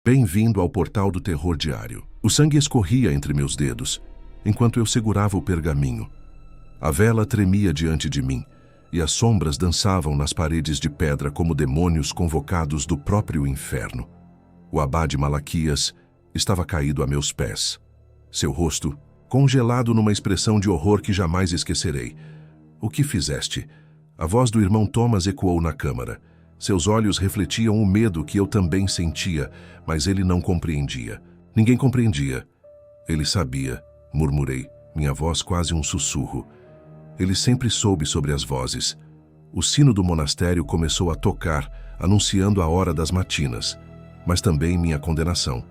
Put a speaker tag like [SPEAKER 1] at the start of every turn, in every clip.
[SPEAKER 1] Bem-vindo ao Portal do Terror Diário. O sangue escorria entre meus dedos, enquanto eu segurava o pergaminho. A vela tremia diante de mim, e as sombras dançavam nas paredes de pedra como demônios convocados do próprio inferno. O abade Malaquias estava caído a meus pés. Seu rosto, congelado numa expressão de horror que jamais esquecerei. "O que fizeste?" A voz do irmão Thomas ecoou na câmara. Seus olhos refletiam o medo que eu também sentia, mas ele não compreendia. Ninguém compreendia. Ele sabia, murmurei, minha voz quase um sussurro. Ele sempre soube sobre as vozes. O sino do monastério começou a tocar, anunciando a hora das matinas, mas também minha condenação.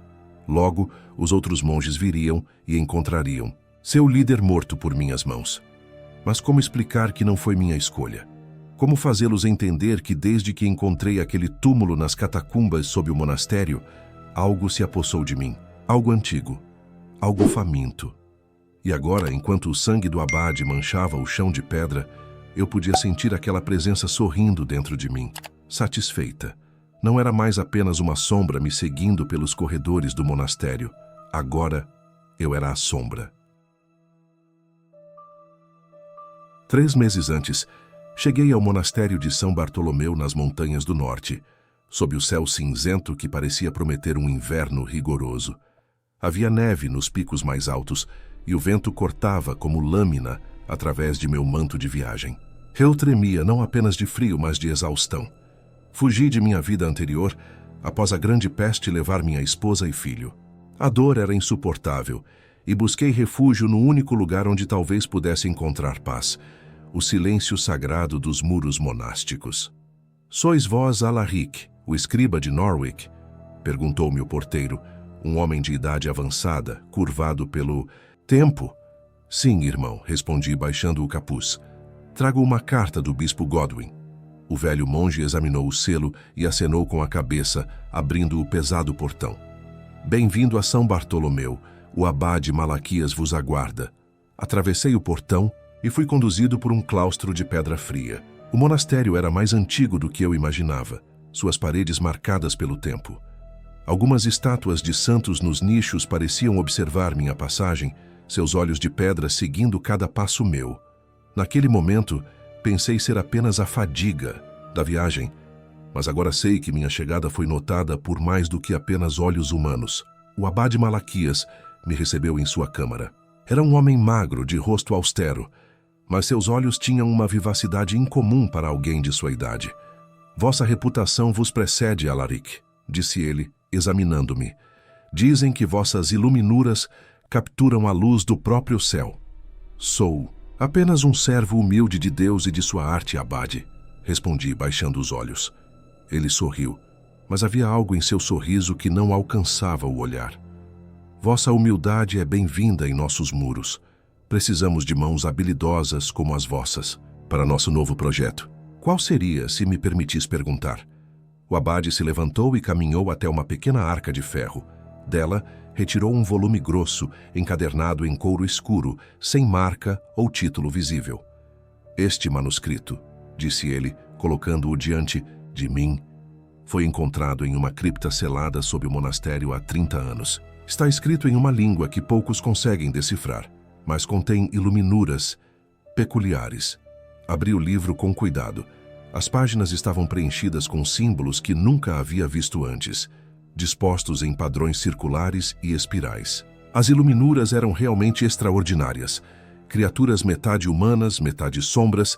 [SPEAKER 1] Logo, os outros monges viriam e encontrariam seu líder morto por minhas mãos. Mas como explicar que não foi minha escolha? Como fazê-los entender que desde que encontrei aquele túmulo nas catacumbas sob o monastério, algo se apossou de mim, algo antigo, algo faminto. E agora, enquanto o sangue do abade manchava o chão de pedra, eu podia sentir aquela presença sorrindo dentro de mim, satisfeita. Não era mais apenas uma sombra me seguindo pelos corredores do monastério. Agora, eu era a sombra. 3 meses antes, cheguei ao monastério de São Bartolomeu nas montanhas do norte, sob o céu cinzento que parecia prometer um inverno rigoroso. Havia neve nos picos mais altos e o vento cortava como lâmina através de meu manto de viagem. Eu tremia não apenas de frio, mas de exaustão. Fugi de minha vida anterior após a grande peste levar minha esposa e filho. A dor era insuportável e busquei refúgio no único lugar onde talvez pudesse encontrar paz: o silêncio sagrado dos muros monásticos. "Sois vós Alaric, o escriba de Norwich?" perguntou-me o porteiro, um homem de idade avançada, curvado pelo tempo. "Sim, irmão", respondi baixando o capuz. "Trago uma carta do bispo Godwin." O velho monge examinou o selo e acenou com a cabeça, abrindo o pesado portão. "Bem-vindo a São Bartolomeu, o abade Malaquias vos aguarda." Atravessei o portão e fui conduzido por um claustro de pedra fria. O monastério era mais antigo do que eu imaginava, suas paredes marcadas pelo tempo. Algumas estátuas de santos nos nichos pareciam observar minha passagem, seus olhos de pedra seguindo cada passo meu. Naquele momento, pensei ser apenas a fadiga da viagem, mas agora sei que minha chegada foi notada por mais do que apenas olhos humanos. O abade Malaquias me recebeu em sua câmara. Era um homem magro, de rosto austero, mas seus olhos tinham uma vivacidade incomum para alguém de sua idade. "Vossa reputação vos precede, Alaric", disse ele, examinando-me. "Dizem que vossas iluminuras capturam a luz do próprio céu." "Sou apenas um servo humilde de Deus e de sua arte, abade", respondi, baixando os olhos. Ele sorriu, mas havia algo em seu sorriso que não alcançava o olhar. "Vossa humildade é bem-vinda em nossos muros. Precisamos de mãos habilidosas como as vossas para nosso novo projeto." "Qual seria, se me permitis perguntar?" O abade se levantou e caminhou até uma pequena arca de ferro. Dela, retirou um volume grosso, encadernado em couro escuro, sem marca ou título visível. "Este manuscrito", disse ele, colocando-o diante de mim, "foi encontrado em uma cripta selada sob o monastério há 30 anos. Está escrito em uma língua que poucos conseguem decifrar, mas contém iluminuras peculiares." Abri o livro com cuidado. As páginas estavam preenchidas com símbolos que nunca havia visto antes, dispostos em padrões circulares e espirais. As iluminuras eram realmente extraordinárias, criaturas metade humanas, metade sombras,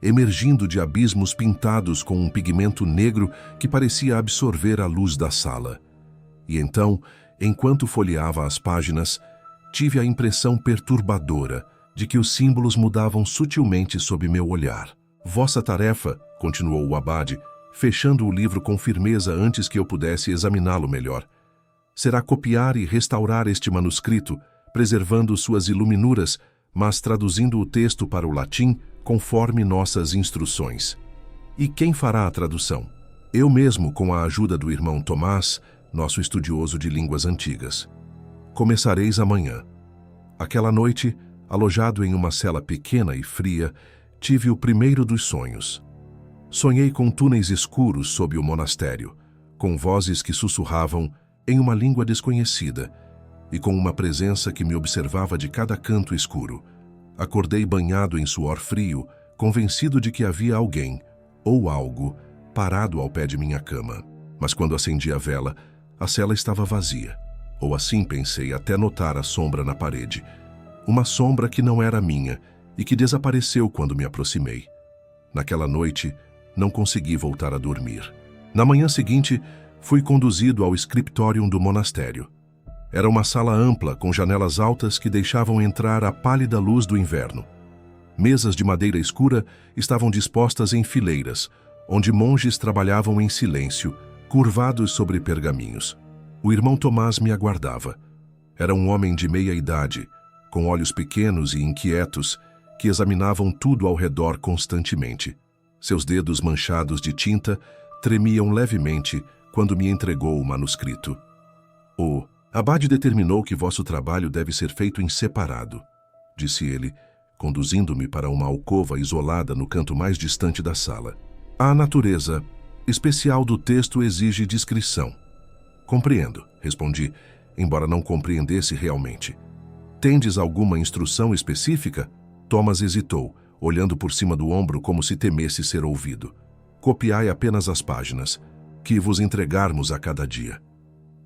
[SPEAKER 1] emergindo de abismos pintados com um pigmento negro que parecia absorver a luz da sala. E então, enquanto folheava as páginas, tive a impressão perturbadora de que os símbolos mudavam sutilmente sob meu olhar. "Vossa tarefa", continuou o abade, fechando o livro com firmeza antes que eu pudesse examiná-lo melhor, "será copiar e restaurar este manuscrito, preservando suas iluminuras, mas traduzindo o texto para o latim conforme nossas instruções." "E quem fará a tradução?" "Eu mesmo, com a ajuda do irmão Tomás, nosso estudioso de línguas antigas. Começareis amanhã." Aquela noite, alojado em uma cela pequena e fria, tive o primeiro dos sonhos. Sonhei com túneis escuros sob o monastério, com vozes que sussurravam: em uma língua desconhecida e com uma presença que me observava de cada canto escuro. Acordei banhado em suor frio, convencido de que havia alguém, ou algo, parado ao pé de minha cama. Mas quando acendi a vela, a cela estava vazia. Ou assim pensei, até notar a sombra na parede. Uma sombra que não era minha e que desapareceu quando me aproximei. Naquela noite, não consegui voltar a dormir. Na manhã seguinte, fui conduzido ao scriptorium do monastério. Era uma sala ampla, com janelas altas que deixavam entrar a pálida luz do inverno. Mesas de madeira escura estavam dispostas em fileiras, onde monges trabalhavam em silêncio, curvados sobre pergaminhos. O irmão Tomás me aguardava. Era um homem de meia idade, com olhos pequenos e inquietos, que examinavam tudo ao redor constantemente. Seus dedos manchados de tinta tremiam levemente quando me entregou o manuscrito. O abade determinou que vosso trabalho deve ser feito em separado, disse ele, conduzindo-me para uma alcova isolada no canto mais distante da sala. A natureza especial do texto exige discrição. Compreendo, respondi, embora não compreendesse realmente. Tendes alguma instrução específica? Thomas hesitou, olhando por cima do ombro como se temesse ser ouvido. Copiai apenas as páginas, que vos entregarmos a cada dia.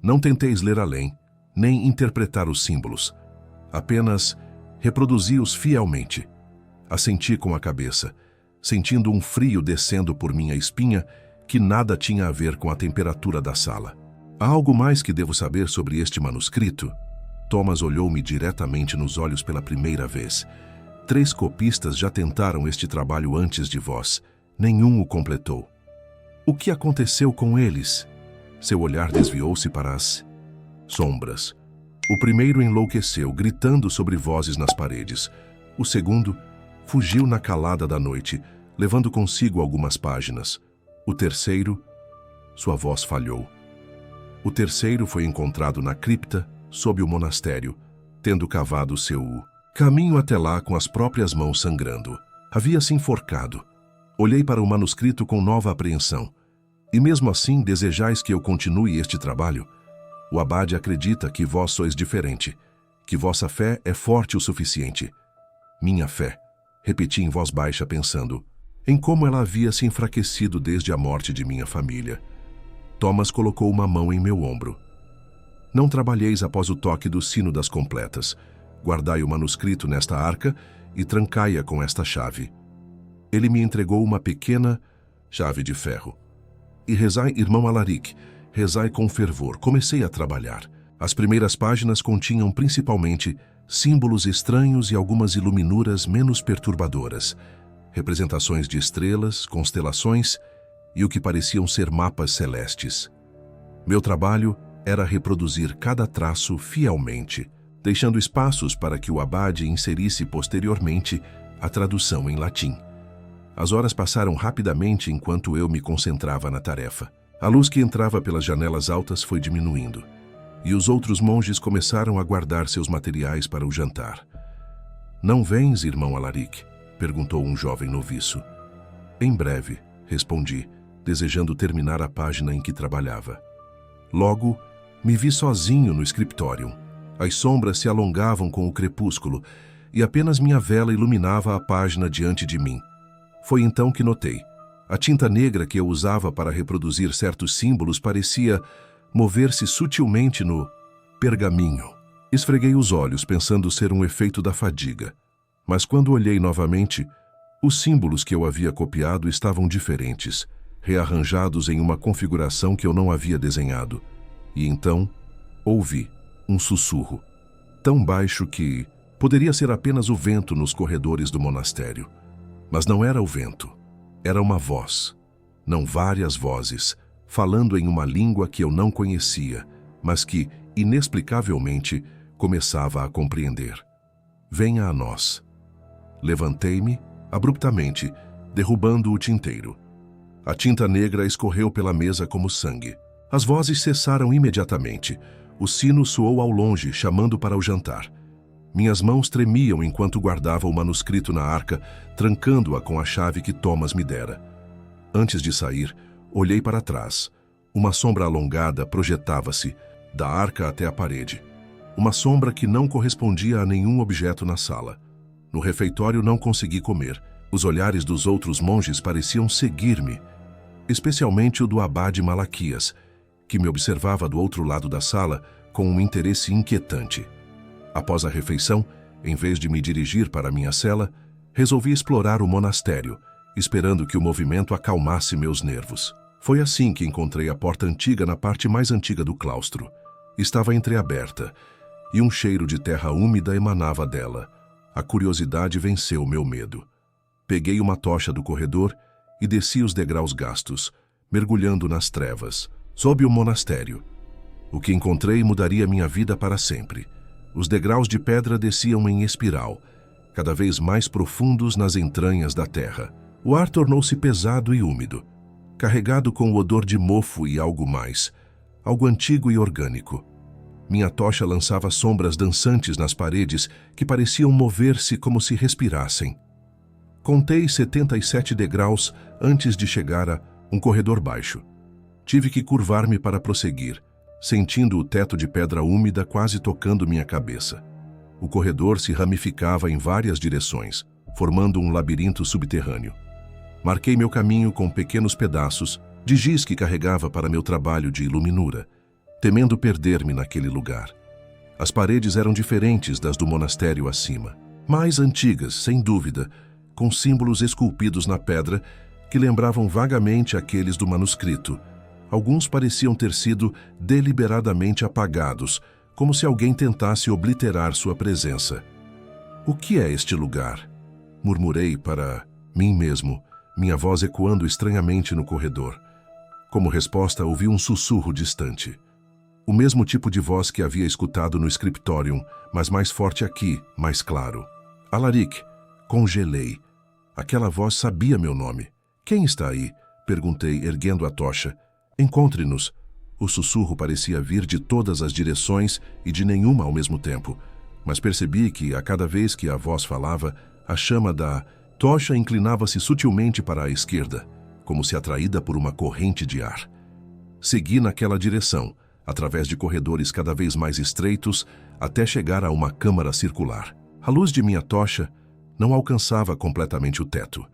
[SPEAKER 1] Não tenteis ler além, nem interpretar os símbolos. Apenas reproduzi-os fielmente. Assenti com a cabeça, sentindo um frio descendo por minha espinha que nada tinha a ver com a temperatura da sala. Há algo mais que devo saber sobre este manuscrito? Thomas olhou-me diretamente nos olhos pela primeira vez. 3 copistas já tentaram este trabalho antes de vós. Nenhum o completou. O que aconteceu com eles? Seu olhar desviou-se para as sombras. O primeiro enlouqueceu, gritando sobre vozes nas paredes. O segundo fugiu na calada da noite, levando consigo algumas páginas. O terceiro, sua voz falhou. O terceiro foi encontrado na cripta, sob o monastério, tendo cavado seu caminho até lá com as próprias mãos sangrando. Havia se enforcado. Olhei para o manuscrito com nova apreensão. E mesmo assim desejais que eu continue este trabalho? O abade acredita que vós sois diferente, que vossa fé é forte o suficiente. Minha fé, repeti em voz baixa pensando em como ela havia se enfraquecido desde a morte de minha família. Thomas colocou uma mão em meu ombro. Não trabalheis após o toque do sino das completas. Guardai o manuscrito nesta arca e trancai-a com esta chave. Ele me entregou uma pequena chave de ferro. E rezai, irmão Alaric, rezai com fervor. Comecei a trabalhar. As primeiras páginas continham principalmente símbolos estranhos e algumas iluminuras menos perturbadoras, representações de estrelas, constelações e o que pareciam ser mapas celestes. Meu trabalho era reproduzir cada traço fielmente, deixando espaços para que o abade inserisse posteriormente a tradução em latim. As horas passaram rapidamente enquanto eu me concentrava na tarefa. A luz que entrava pelas janelas altas foi diminuindo, e os outros monges começaram a guardar seus materiais para o jantar. Não vens, irmão Alaric? Perguntou um jovem noviço. Em breve, respondi, desejando terminar a página em que trabalhava. Logo, me vi sozinho no scriptorium. As sombras se alongavam com o crepúsculo, e apenas minha vela iluminava a página diante de mim. Foi então que notei. A tinta negra que eu usava para reproduzir certos símbolos parecia mover-se sutilmente no pergaminho. Esfreguei os olhos, pensando ser um efeito da fadiga. Mas quando olhei novamente, os símbolos que eu havia copiado estavam diferentes, rearranjados em uma configuração que eu não havia desenhado. E então, ouvi um sussurro, tão baixo que poderia ser apenas o vento nos corredores do monastério. Mas não era o vento, era uma voz, não várias vozes, falando em uma língua que eu não conhecia, mas que, inexplicavelmente, começava a compreender. Venha a nós. Levantei-me, abruptamente, derrubando o tinteiro. A tinta negra escorreu pela mesa como sangue. As vozes cessaram imediatamente. O sino soou ao longe, chamando para o jantar. Minhas mãos tremiam enquanto guardava o manuscrito na arca, trancando-a com a chave que Thomas me dera. Antes de sair, olhei para trás. Uma sombra alongada projetava-se, da arca até a parede. Uma sombra que não correspondia a nenhum objeto na sala. No refeitório não consegui comer. Os olhares dos outros monges pareciam seguir-me, especialmente o do abade Malaquias, que me observava do outro lado da sala com um interesse inquietante. Após a refeição, em vez de me dirigir para minha cela, resolvi explorar o monastério, esperando que o movimento acalmasse meus nervos. Foi assim que encontrei a porta antiga na parte mais antiga do claustro. Estava entreaberta, e um cheiro de terra úmida emanava dela. A curiosidade venceu meu medo. Peguei uma tocha do corredor e desci os degraus gastos, mergulhando nas trevas, sob o monastério. O que encontrei mudaria minha vida para sempre. Os degraus de pedra desciam em espiral, cada vez mais profundos nas entranhas da terra. O ar tornou-se pesado e úmido, carregado com o odor de mofo e algo mais, algo antigo e orgânico. Minha tocha lançava sombras dançantes nas paredes que pareciam mover-se como se respirassem. Contei 77 degraus antes de chegar a um corredor baixo. Tive que curvar-me para prosseguir, sentindo o teto de pedra úmida quase tocando minha cabeça. O corredor se ramificava em várias direções, formando um labirinto subterrâneo. Marquei meu caminho com pequenos pedaços de giz que carregava para meu trabalho de iluminura, temendo perder-me naquele lugar. As paredes eram diferentes das do monastério acima, mais antigas, sem dúvida, com símbolos esculpidos na pedra que lembravam vagamente aqueles do manuscrito. Alguns pareciam ter sido deliberadamente apagados, como se alguém tentasse obliterar sua presença. "O que é este lugar?" murmurei para mim mesmo, minha voz ecoando estranhamente no corredor. Como resposta, ouvi um sussurro distante. O mesmo tipo de voz que havia escutado no scriptorium, mas mais forte aqui, mais claro. "Alaric." Congelei. Aquela voz sabia meu nome. "Quem está aí?" perguntei, erguendo a tocha. "Encontre-nos." O sussurro parecia vir de todas as direções e de nenhuma ao mesmo tempo, mas percebi que, a cada vez que a voz falava, a chama da tocha inclinava-se sutilmente para a esquerda, como se atraída por uma corrente de ar. Segui naquela direção, através de corredores cada vez mais estreitos, até chegar a uma câmara circular. A luz de minha tocha não alcançava completamente o teto,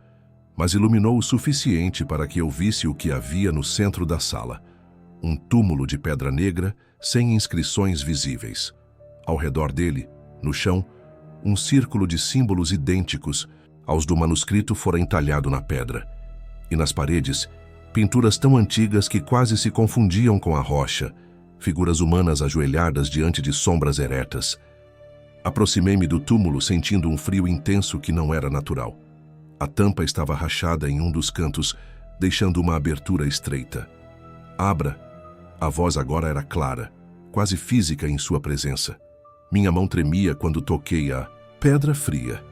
[SPEAKER 1] mas iluminou o suficiente para que eu visse o que havia no centro da sala. Um túmulo de pedra negra, sem inscrições visíveis. Ao redor dele, no chão, um círculo de símbolos idênticos aos do manuscrito fora entalhado na pedra. E nas paredes, pinturas tão antigas que quase se confundiam com a rocha, figuras humanas ajoelhadas diante de sombras eretas. Aproximei-me do túmulo sentindo um frio intenso que não era natural. A tampa estava rachada em um dos cantos, deixando uma abertura estreita. "Abra." A voz agora era clara, quase física em sua presença. Minha mão tremia quando toquei a pedra fria.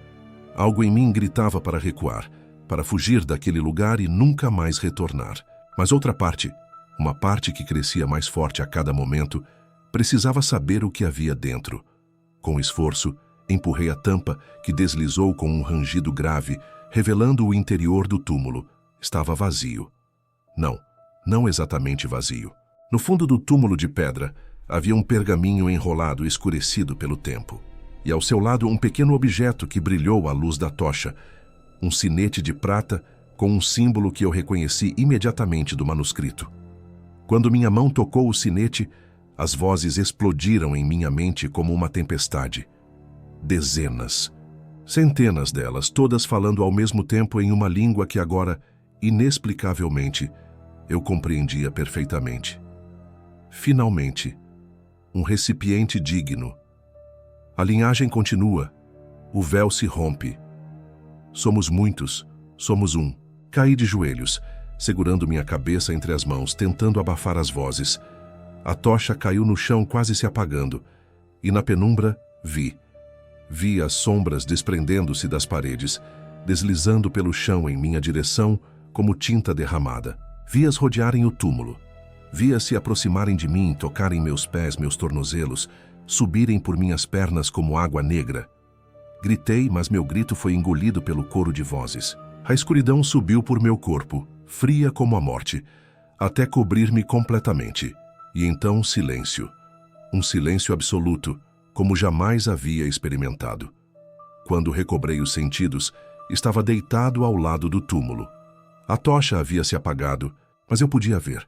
[SPEAKER 1] Algo em mim gritava para recuar, para fugir daquele lugar e nunca mais retornar. Mas outra parte, uma parte que crescia mais forte a cada momento, precisava saber o que havia dentro. Com esforço, empurrei a tampa, que deslizou com um rangido grave, revelando o interior do túmulo. Estava vazio. Não exatamente vazio. No fundo do túmulo de pedra, havia um pergaminho enrolado escurecido pelo tempo. E ao seu lado um pequeno objeto que brilhou à luz da tocha. Um sinete de prata com um símbolo que eu reconheci imediatamente do manuscrito. Quando minha mão tocou o sinete, as vozes explodiram em minha mente como uma tempestade. Dezenas, centenas delas, todas falando ao mesmo tempo em uma língua que agora, inexplicavelmente, eu compreendia perfeitamente. Finalmente, um recipiente digno. A linhagem continua. O véu se rompe. Somos muitos, somos um. Caí de joelhos, segurando minha cabeça entre as mãos, tentando abafar as vozes. A tocha caiu no chão quase se apagando, e na penumbra vi as sombras desprendendo-se das paredes, deslizando pelo chão em minha direção como tinta derramada. Vi-as rodearem o túmulo. Vi-as se aproximarem de mim, tocarem meus pés, meus tornozelos, subirem por minhas pernas como água negra. Gritei, mas meu grito foi engolido pelo coro de vozes. A escuridão subiu por meu corpo, fria como a morte, até cobrir-me completamente. E então silêncio. Um silêncio absoluto, como jamais havia experimentado. Quando recobrei os sentidos, estava deitado ao lado do túmulo. A tocha havia se apagado, mas eu podia ver.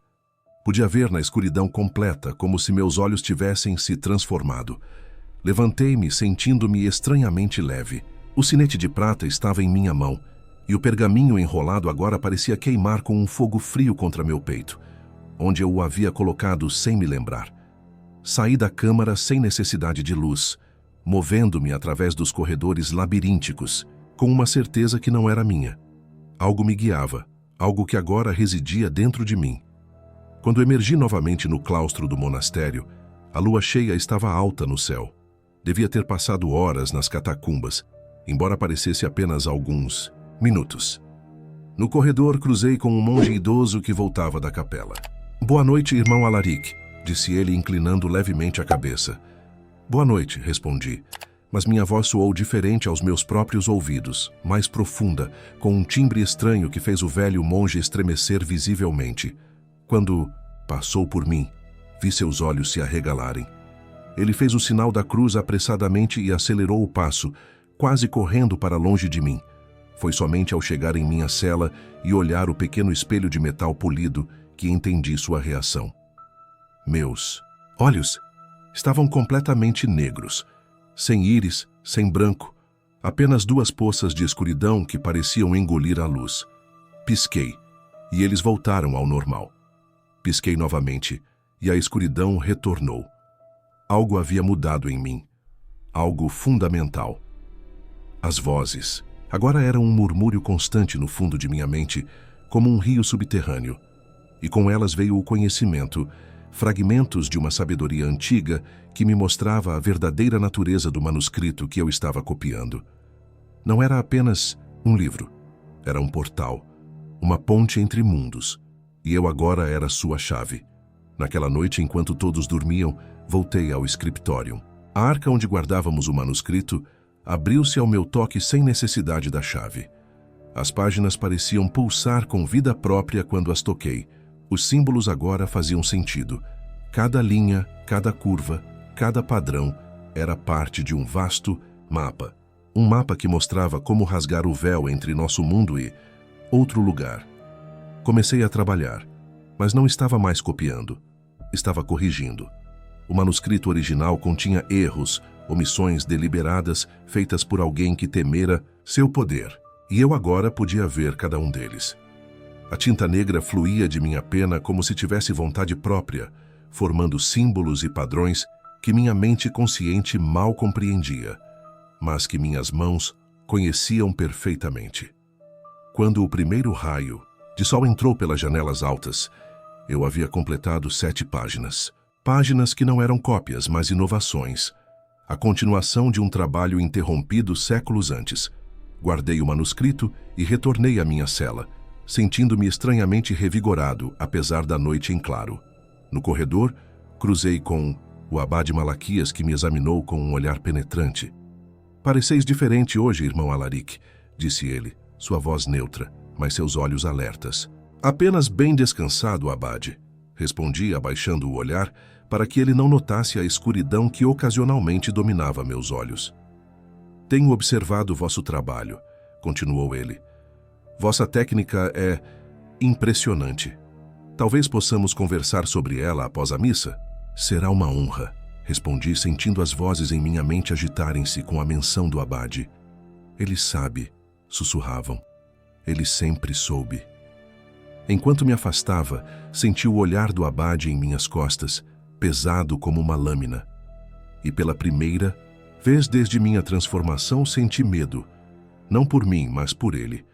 [SPEAKER 1] Podia ver na escuridão completa, como se meus olhos tivessem se transformado. Levantei-me, sentindo-me estranhamente leve. O sinete de prata estava em minha mão, e o pergaminho enrolado agora parecia queimar com um fogo frio contra meu peito, onde eu o havia colocado sem me lembrar. Saí da câmara sem necessidade de luz, movendo-me através dos corredores labirínticos, com uma certeza que não era minha. Algo me guiava, algo que agora residia dentro de mim. Quando emergi novamente no claustro do monastério, a lua cheia estava alta no céu. Devia ter passado horas nas catacumbas, embora parecesse apenas alguns minutos. No corredor, cruzei com um monge idoso que voltava da capela. "Boa noite, irmão Alaric", disse ele, inclinando levemente a cabeça. "Boa noite", respondi, mas minha voz soou diferente aos meus próprios ouvidos, mais profunda, com um timbre estranho que fez o velho monge estremecer visivelmente. Quando passou por mim, vi seus olhos se arregalarem. Ele fez o sinal da cruz apressadamente e acelerou o passo, quase correndo para longe de mim. Foi somente ao chegar em minha cela e olhar o pequeno espelho de metal polido que entendi sua reação. Meus olhos estavam completamente negros, sem íris, sem branco, apenas duas poças de escuridão que pareciam engolir a luz. Pisquei, e eles voltaram ao normal. Pisquei novamente, e a escuridão retornou. Algo havia mudado em mim, algo fundamental. As vozes agora eram um murmúrio constante no fundo de minha mente, como um rio subterrâneo, e com elas veio o conhecimento, fragmentos de uma sabedoria antiga que me mostrava a verdadeira natureza do manuscrito que eu estava copiando. Não era apenas um livro, era um portal, uma ponte entre mundos, e eu agora era sua chave. Naquela noite, enquanto todos dormiam, voltei ao scriptorium. A arca onde guardávamos o manuscrito abriu-se ao meu toque sem necessidade da chave. As páginas pareciam pulsar com vida própria quando as toquei. Os símbolos agora faziam sentido. Cada linha, cada curva, cada padrão era parte de um vasto mapa. Um mapa que mostrava como rasgar o véu entre nosso mundo e outro lugar. Comecei a trabalhar, mas não estava mais copiando. Estava corrigindo. O manuscrito original continha erros, omissões deliberadas feitas por alguém que temera seu poder, e eu agora podia ver cada um deles. A tinta negra fluía de minha pena como se tivesse vontade própria, formando símbolos e padrões que minha mente consciente mal compreendia, mas que minhas mãos conheciam perfeitamente. Quando o primeiro raio de sol entrou pelas janelas altas, eu havia completado 7 páginas. Páginas que não eram cópias, mas inovações. A continuação de um trabalho interrompido séculos antes. Guardei o manuscrito e retornei à minha cela, sentindo-me estranhamente revigorado, apesar da noite em claro. No corredor, cruzei com o abade Malaquias, que me examinou com um olhar penetrante. "Pareceis diferente hoje, irmão Alaric", disse ele, sua voz neutra, mas seus olhos alertas. "Apenas bem descansado, abade", respondi, abaixando o olhar, para que ele não notasse a escuridão que ocasionalmente dominava meus olhos. "Tenho observado vosso trabalho", continuou ele. "Vossa técnica é impressionante. Talvez possamos conversar sobre ela após a missa?" "Será uma honra", respondi, sentindo as vozes em minha mente agitarem-se com a menção do abade. "Ele sabe", sussurravam. "Ele sempre soube." Enquanto me afastava, senti o olhar do abade em minhas costas, pesado como uma lâmina. E pela primeira vez desde minha transformação senti medo, não por mim, mas por ele.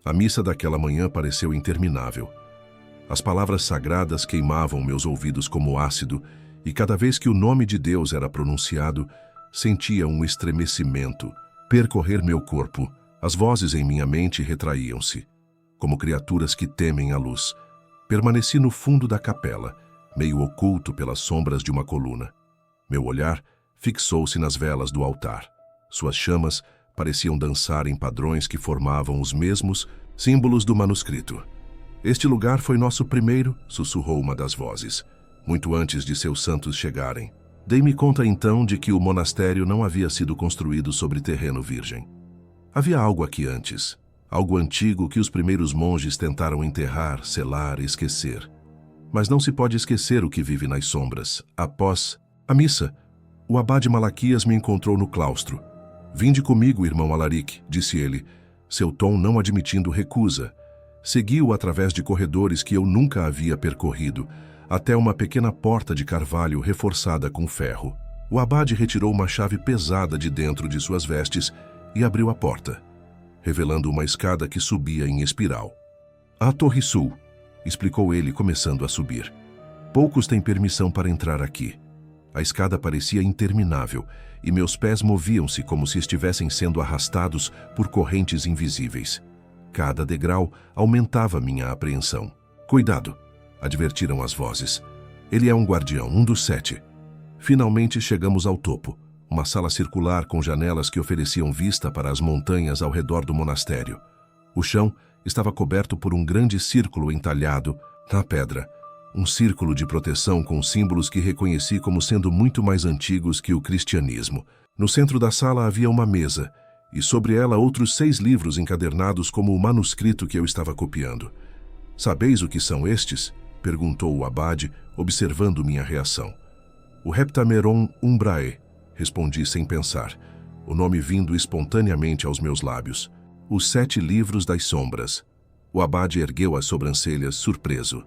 [SPEAKER 1] A missa daquela manhã pareceu interminável. As palavras sagradas queimavam meus ouvidos como ácido, e cada vez que o nome de Deus era pronunciado, sentia um estremecimento percorrer meu corpo. As vozes em minha mente retraíam-se, como criaturas que temem a luz. Permaneci no fundo da capela, meio oculto pelas sombras de uma coluna. Meu olhar fixou-se nas velas do altar. Suas chamas pareciam dançar em padrões que formavam os mesmos símbolos do manuscrito. "Este lugar foi nosso primeiro", sussurrou uma das vozes, muito antes de seus santos chegarem. Dei-me conta então de que o monastério não havia sido construído sobre terreno virgem. Havia algo aqui antes, algo antigo que os primeiros monges tentaram enterrar, selar e esquecer. Mas não se pode esquecer o que vive nas sombras. Após a missa, o abade Malaquias me encontrou no claustro. "Vinde comigo, irmão Alaric", disse ele, seu tom não admitindo recusa. Segui-o através de corredores que eu nunca havia percorrido, até uma pequena porta de carvalho reforçada com ferro. O abade retirou uma chave pesada de dentro de suas vestes e abriu a porta, revelando uma escada que subia em espiral. "A Torre Sul", explicou ele, começando a subir. "Poucos têm permissão para entrar aqui." A escada parecia interminável e meus pés moviam-se como se estivessem sendo arrastados por correntes invisíveis. Cada degrau aumentava minha apreensão. "Cuidado", advertiram as vozes. "Ele é um guardião, um dos 7. Finalmente chegamos ao topo, uma sala circular com janelas que ofereciam vista para as montanhas ao redor do monastério. O chão estava coberto por um grande círculo entalhado na pedra, um círculo de proteção com símbolos que reconheci como sendo muito mais antigos que o cristianismo. No centro da sala havia uma mesa, e sobre ela outros 6 livros encadernados como o manuscrito que eu estava copiando. "Sabeis o que são estes?", perguntou o abade, observando minha reação. "O Heptameron Umbrae", respondi sem pensar, o nome vindo espontaneamente aos meus lábios. "Os 7 livros das sombras." O abade ergueu as sobrancelhas, surpreso.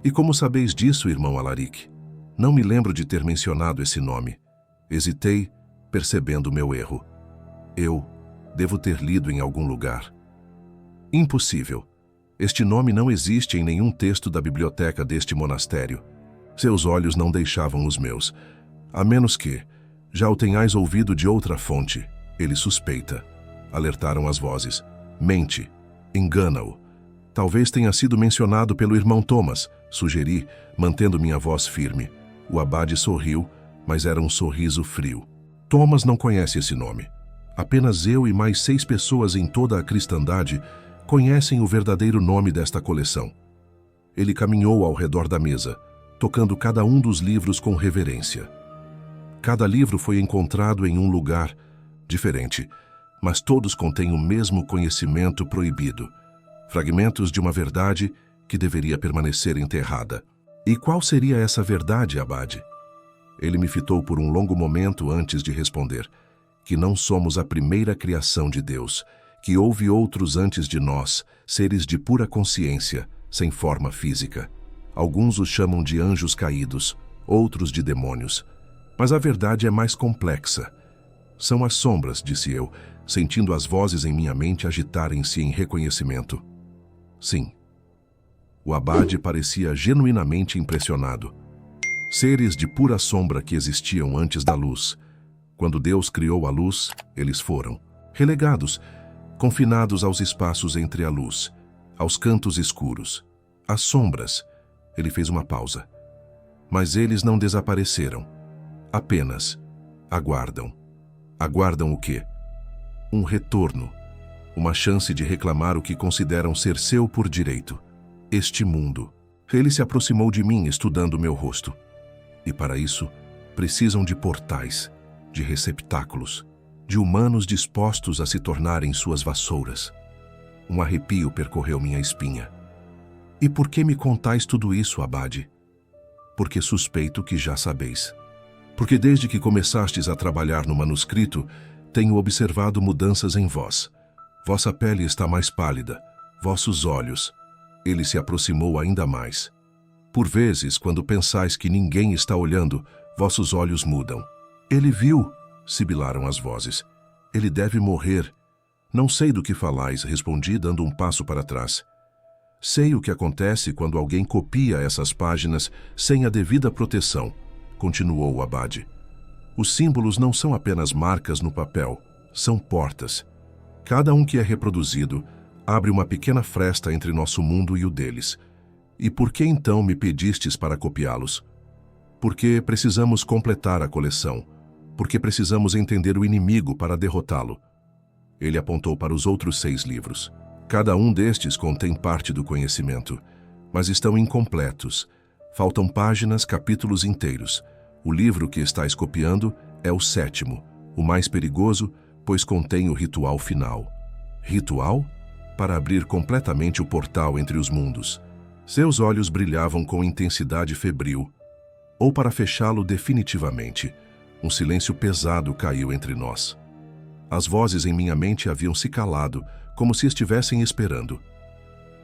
[SPEAKER 1] "E como sabeis disso, irmão Alaric?" "Não me lembro de ter mencionado esse nome." Hesitei, percebendo meu erro. "Eu devo ter lido em algum lugar." "Impossível. Este nome não existe em nenhum texto da biblioteca deste monastério." Seus olhos não deixavam os meus. "A menos que já o tenhais ouvido de outra fonte." "Ele suspeita", alertaram as vozes. "Mente. Engana-o." "Talvez tenha sido mencionado pelo irmão Thomas", sugeri, mantendo minha voz firme. O abade sorriu, mas era um sorriso frio. "Thomas não conhece esse nome. Apenas eu e mais 6 pessoas em toda a cristandade conhecem o verdadeiro nome desta coleção." Ele caminhou ao redor da mesa, tocando cada um dos livros com reverência. Cada livro foi encontrado em um lugar diferente, mas todos contêm o mesmo conhecimento proibido, fragmentos de uma verdade que deveria permanecer enterrada. "E qual seria essa verdade, abade?" Ele me fitou por um longo momento antes de responder. "Que não somos a primeira criação de Deus, que houve outros antes de nós, seres de pura consciência, sem forma física. Alguns os chamam de anjos caídos, outros de demônios. Mas a verdade é mais complexa. São as sombras", disse eu, sentindo as vozes em minha mente agitarem-se em reconhecimento. "Sim." O abade parecia genuinamente impressionado. "Seres de pura sombra que existiam antes da luz. Quando Deus criou a luz, eles foram relegados, confinados aos espaços entre a luz, aos cantos escuros. As sombras." Ele fez uma pausa. "Mas eles não desapareceram. Apenas aguardam." "Aguardam o quê?" "Um retorno. Uma chance de reclamar o que consideram ser seu por direito. Este mundo." Ele se aproximou de mim, estudando meu rosto. "E para isso, precisam de portais, de receptáculos, de humanos dispostos a se tornarem suas vassouras." Um arrepio percorreu minha espinha. "E por que me contais tudo isso, abade?" "Porque suspeito que já sabeis. Porque desde que começastes a trabalhar no manuscrito, tenho observado mudanças em vós. Vossa pele está mais pálida, vossos olhos." Ele se aproximou ainda mais. "Por vezes, quando pensais que ninguém está olhando, vossos olhos mudam." "Ele viu", sibilaram as vozes. "Ele deve morrer." "Não sei do que falais", respondi, dando um passo para trás. "Sei o que acontece quando alguém copia essas páginas sem a devida proteção", continuou o abade. "Os símbolos não são apenas marcas no papel, são portas. Cada um que é reproduzido abre uma pequena fresta entre nosso mundo e o deles. E por que então me pedistes para copiá-los?" "Porque precisamos completar a coleção. Porque precisamos entender o inimigo para derrotá-lo." Ele apontou para os outros 6 livros. "Cada um destes contém parte do conhecimento, mas estão incompletos. Faltam páginas, capítulos inteiros. O livro que estáis copiando é o 7º, o mais perigoso, pois contém o ritual final. Ritual? Para abrir completamente o portal entre os mundos. Seus olhos brilhavam com intensidade febril. Ou para fechá-lo definitivamente. Um silêncio pesado caiu entre nós. As vozes em minha mente haviam se calado, como se estivessem esperando.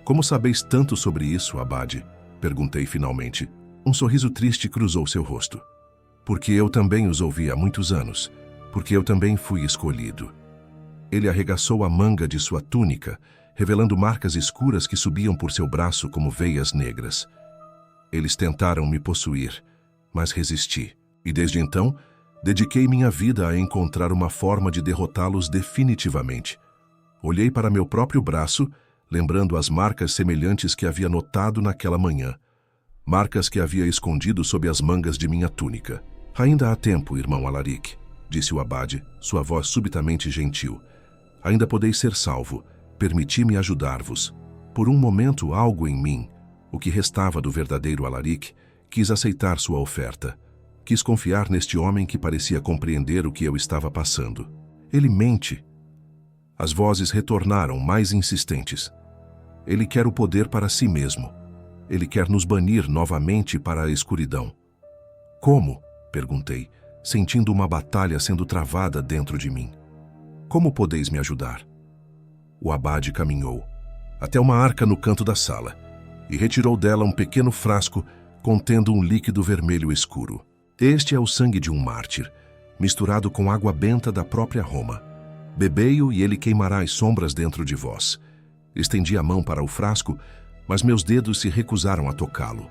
[SPEAKER 1] Como sabeis tanto sobre isso, Abade? Perguntei finalmente. Um sorriso triste cruzou seu rosto. Porque eu também os ouvi há muitos anos. Porque eu também fui escolhido. Ele arregaçou a manga de sua túnica, revelando marcas escuras que subiam por seu braço como veias negras. Eles tentaram me possuir, mas resisti. E desde então, dediquei minha vida a encontrar uma forma de derrotá-los definitivamente. Olhei para meu próprio braço, lembrando as marcas semelhantes que havia notado naquela manhã. Marcas que havia escondido sob as mangas de minha túnica. Ainda há tempo, irmão Alaric, disse o Abade, sua voz subitamente gentil. Ainda podeis ser salvo. Permiti-me ajudar-vos. Por um momento, algo em mim, o que restava do verdadeiro Alaric, quis aceitar sua oferta. Quis confiar neste homem que parecia compreender o que eu estava passando. Ele mente. As vozes retornaram, mais insistentes. Ele quer o poder para si mesmo. Ele quer nos banir novamente para a escuridão. Como? Perguntei, sentindo uma batalha sendo travada dentro de mim. Como podeis me ajudar? O Abade caminhou até uma arca no canto da sala e retirou dela um pequeno frasco contendo um líquido vermelho escuro. Este é o sangue de um mártir, misturado com água benta da própria Roma. Bebei-o e ele queimará as sombras dentro de vós. Estendi a mão para o frasco, mas meus dedos se recusaram a tocá-lo.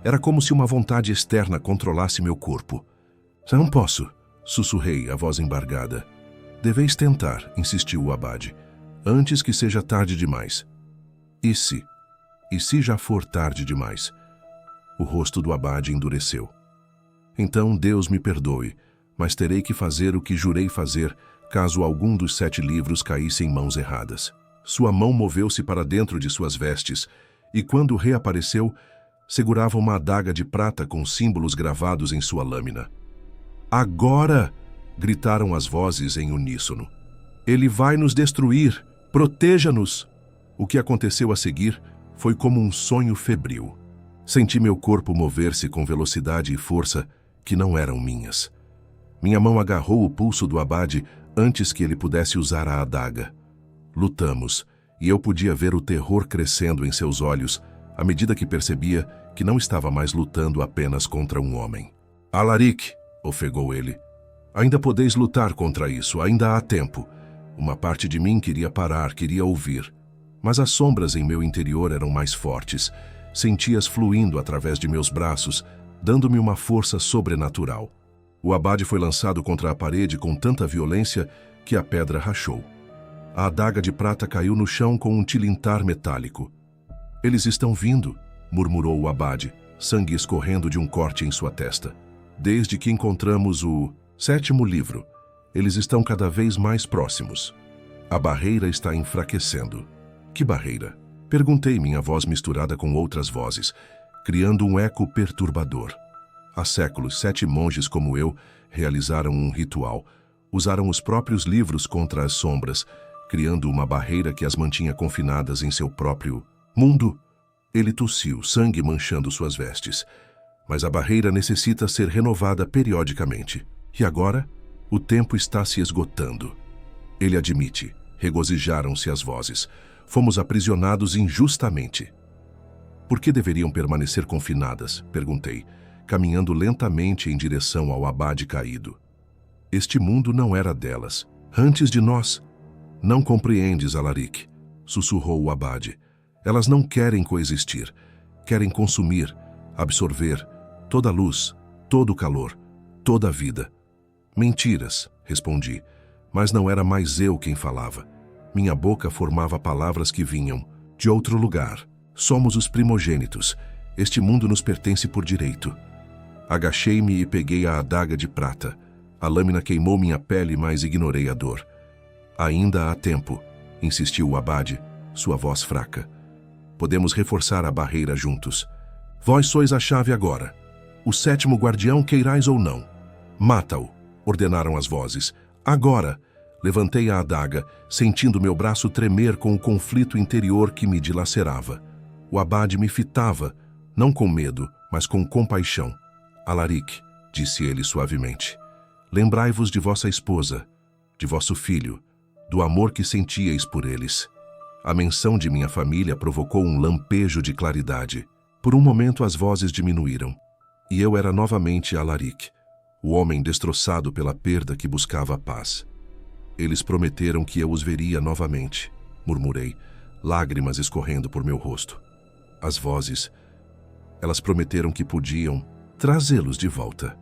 [SPEAKER 1] Era como se uma vontade externa controlasse meu corpo. Não posso, sussurrei, a voz embargada. Deveis tentar, insistiu o Abade, antes que seja tarde demais. E se? E se já for tarde demais? O rosto do Abade endureceu. Então Deus me perdoe, mas terei que fazer o que jurei fazer caso algum dos 7 livros caísse em mãos erradas. Sua mão moveu-se para dentro de suas vestes e, quando reapareceu, segurava uma adaga de prata com símbolos gravados em sua lâmina. Agora! Gritaram as vozes em uníssono. Ele vai nos destruir! Proteja-nos! O que aconteceu a seguir foi como um sonho febril. Senti meu corpo mover-se com velocidade e força que não eram minhas. Minha mão agarrou o pulso do Abade antes que ele pudesse usar a adaga. Lutamos, e eu podia ver o terror crescendo em seus olhos à medida que percebia que não estava mais lutando apenas contra um homem. Alaric, ofegou ele. Ainda podeis lutar contra isso, ainda há tempo. Uma parte de mim queria parar, queria ouvir. Mas as sombras em meu interior eram mais fortes. Senti-as fluindo através de meus braços, dando-me uma força sobrenatural. O Abade foi lançado contra a parede com tanta violência que a pedra rachou. A adaga de prata caiu no chão com um tilintar metálico. Eles estão vindo, murmurou o Abade, sangue escorrendo de um corte em sua testa. Desde que encontramos o 7º livro, eles estão cada vez mais próximos. A barreira está enfraquecendo. Que barreira? Perguntei, minha voz misturada com outras vozes, criando um eco perturbador. Há séculos, 7 monges como eu realizaram um ritual. Usaram os próprios livros contra as sombras, criando uma barreira que as mantinha confinadas em seu próprio mundo. Ele tossiu, sangue manchando suas vestes. Mas a barreira necessita ser renovada periodicamente. E agora, o tempo está se esgotando. Ele admite. Regozijaram-se as vozes. Fomos aprisionados injustamente. Por que deveriam permanecer confinadas? Perguntei, caminhando lentamente em direção ao Abade caído. Este mundo não era delas. Antes de nós. Não compreendes, Alaric, sussurrou o Abade. Elas não querem coexistir. Querem consumir, absorver toda a luz, todo o calor, toda a vida. Mentiras, respondi, mas não era mais eu quem falava. Minha boca formava palavras que vinham de outro lugar. Somos os primogênitos. Este mundo nos pertence por direito. Agachei-me e peguei a adaga de prata. A lâmina queimou minha pele, mas ignorei a dor. Ainda há tempo, insistiu o Abade, sua voz fraca. Podemos reforçar a barreira juntos. Vós sois a chave agora. O sétimo guardião, queirais ou não. Mata-o, ordenaram as vozes. Agora! Levantei a adaga, sentindo meu braço tremer com o conflito interior que me dilacerava. O abade me fitava, não com medo, mas com compaixão. Alaric, disse ele suavemente, lembrai-vos de vossa esposa, de vosso filho, do amor que sentíeis por eles. A menção de minha família provocou um lampejo de claridade. Por um momento as vozes diminuíram, e eu era novamente Alaric, o homem destroçado pela perda que buscava a paz. Eles prometeram que eu os veria novamente, murmurei, lágrimas escorrendo por meu rosto. As vozes, elas prometeram que podiam trazê-los de volta.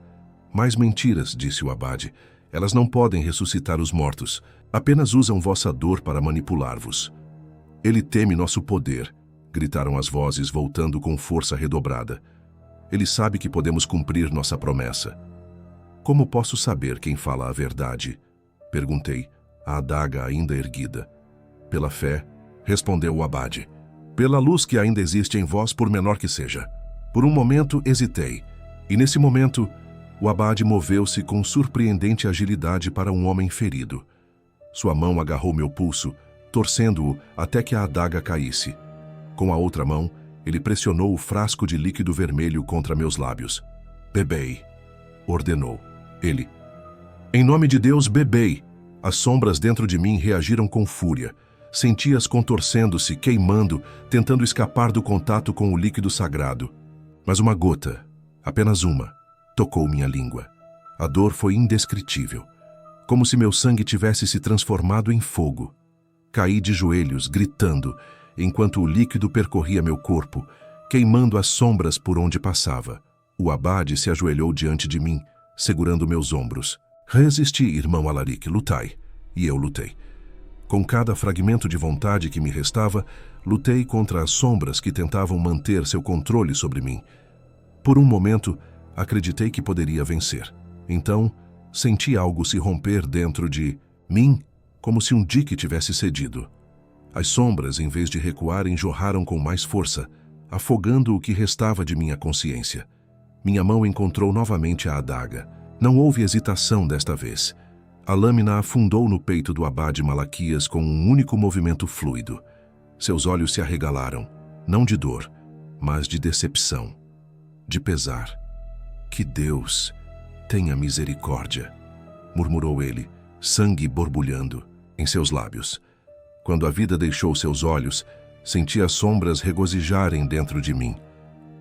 [SPEAKER 1] Mais mentiras, disse o abade. Elas não podem ressuscitar os mortos, apenas usam vossa dor para manipular-vos. Ele teme nosso poder, gritaram as vozes, voltando com força redobrada. Ele sabe que podemos cumprir nossa promessa. Como posso saber quem fala a verdade? Perguntei, a adaga ainda erguida. Pela fé, respondeu o abade. Pela luz que ainda existe em vós, por menor que seja. Por um momento hesitei, e nesse momento o abade moveu-se com surpreendente agilidade para um homem ferido. Sua mão agarrou meu pulso, torcendo-o até que a adaga caísse. Com a outra mão, ele pressionou o frasco de líquido vermelho contra meus lábios. Bebei, ordenou ele. Em nome de Deus, bebei! As sombras dentro de mim reagiram com fúria. Senti-as contorcendo-se, queimando, tentando escapar do contato com o líquido sagrado. Mas uma gota, apenas uma, tocou minha língua. A dor foi indescritível, como se meu sangue tivesse se transformado em fogo. Caí de joelhos, gritando, enquanto o líquido percorria meu corpo, queimando as sombras por onde passava. O abade se ajoelhou diante de mim, segurando meus ombros. Resisti, irmão Alaric, lutai. E eu lutei. Com cada fragmento de vontade que me restava, lutei contra as sombras que tentavam manter seu controle sobre mim. Por um momento, acreditei que poderia vencer. Então, senti algo se romper dentro de mim, como se um dique tivesse cedido. As sombras, em vez de recuarem, jorraram com mais força, afogando o que restava de minha consciência. Minha mão encontrou novamente a adaga. Não houve hesitação desta vez. A lâmina afundou no peito do abade Malaquias com um único movimento fluido. Seus olhos se arregalaram, não de dor, mas de decepção, de pesar. Que Deus tenha misericórdia, murmurou ele, sangue borbulhando em seus lábios. Quando a vida deixou seus olhos, senti as sombras regozijarem dentro de mim.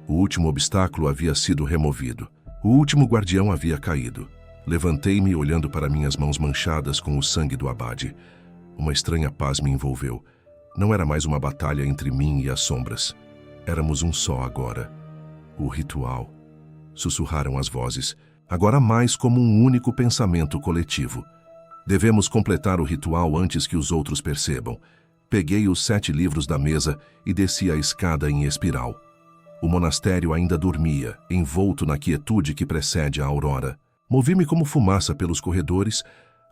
[SPEAKER 1] O último obstáculo havia sido removido. O último guardião havia caído. Levantei-me olhando para minhas mãos manchadas com o sangue do abade. Uma estranha paz me envolveu. Não era mais uma batalha entre mim e as sombras. Éramos um só agora. O ritual. Sussurraram as vozes, agora mais como um único pensamento coletivo. Devemos completar o ritual antes que os outros percebam. Peguei os 7 livros da mesa e desci a escada em espiral. O monastério ainda dormia, envolto na quietude que precede a aurora. Movi-me como fumaça pelos corredores,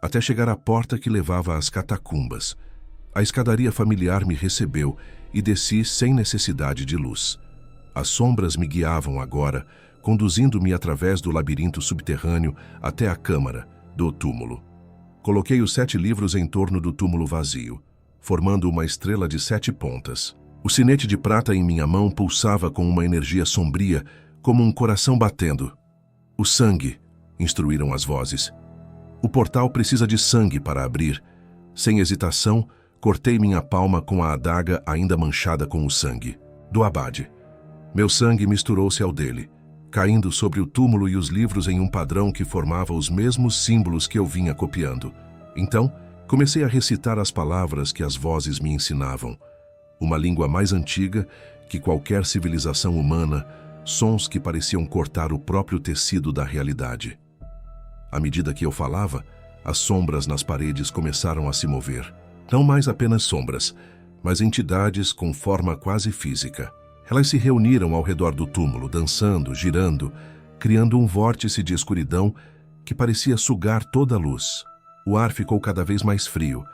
[SPEAKER 1] até chegar à porta que levava às catacumbas. A escadaria familiar me recebeu e desci sem necessidade de luz. As sombras me guiavam agora, conduzindo-me através do labirinto subterrâneo até a câmara do túmulo. Coloquei os 7 livros em torno do túmulo vazio, formando uma estrela de 7 pontas. O sinete de prata em minha mão pulsava com uma energia sombria, como um coração batendo. O sangue, instruíram as vozes. O portal precisa de sangue para abrir. Sem hesitação, cortei minha palma com a adaga ainda manchada com o sangue do abade. Meu sangue misturou-se ao dele, caindo sobre o túmulo e os livros em um padrão que formava os mesmos símbolos que eu vinha copiando. Então, comecei a recitar as palavras que as vozes me ensinavam. Uma língua mais antiga que qualquer civilização humana, sons que pareciam cortar o próprio tecido da realidade. À medida que eu falava, as sombras nas paredes começaram a se mover. Não mais apenas sombras, mas entidades com forma quase física. Elas se reuniram ao redor do túmulo, dançando, girando, criando um vórtice de escuridão que parecia sugar toda a luz. O ar ficou cada vez mais frio,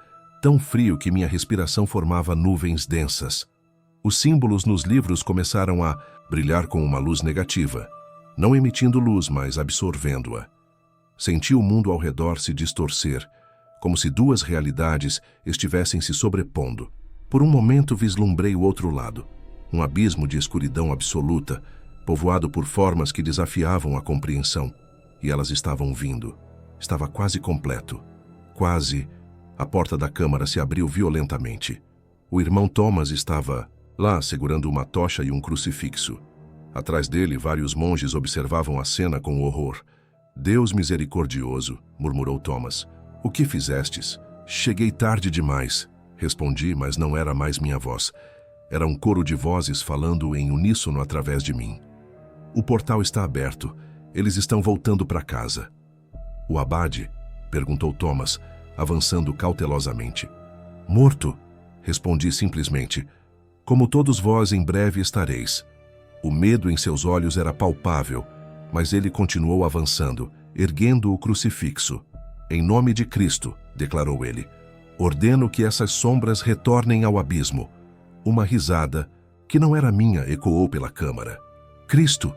[SPEAKER 1] tão frio que minha respiração formava nuvens densas. Os símbolos nos livros começaram a brilhar com uma luz negativa. não emitindo luz, mas absorvendo-a. Senti o mundo ao redor se distorcer, como se duas realidades estivessem se sobrepondo. Por um momento vislumbrei o outro lado, um abismo de escuridão absoluta, povoado por formas que desafiavam a compreensão, e elas estavam vindo. Estava quase completo. Quase. A porta da câmara se abriu violentamente. O irmão Thomas estava lá, segurando uma tocha e um crucifixo. Atrás dele, vários monges observavam a cena com horror. Deus misericordioso, murmurou Thomas. O que fizestes? Cheguei tarde demais. Respondi, mas não era mais minha voz. Era um coro de vozes falando em uníssono através de mim. O portal está aberto. Eles estão voltando para casa. O abade? Perguntou Thomas, avançando cautelosamente. Morto, respondi simplesmente. Como todos vós, em breve estareis. O medo em seus olhos era palpável, mas ele continuou avançando, erguendo o crucifixo. Em nome de Cristo, declarou ele, ordeno que essas sombras retornem ao abismo. Uma risada, que não era minha, ecoou pela câmara. Cristo!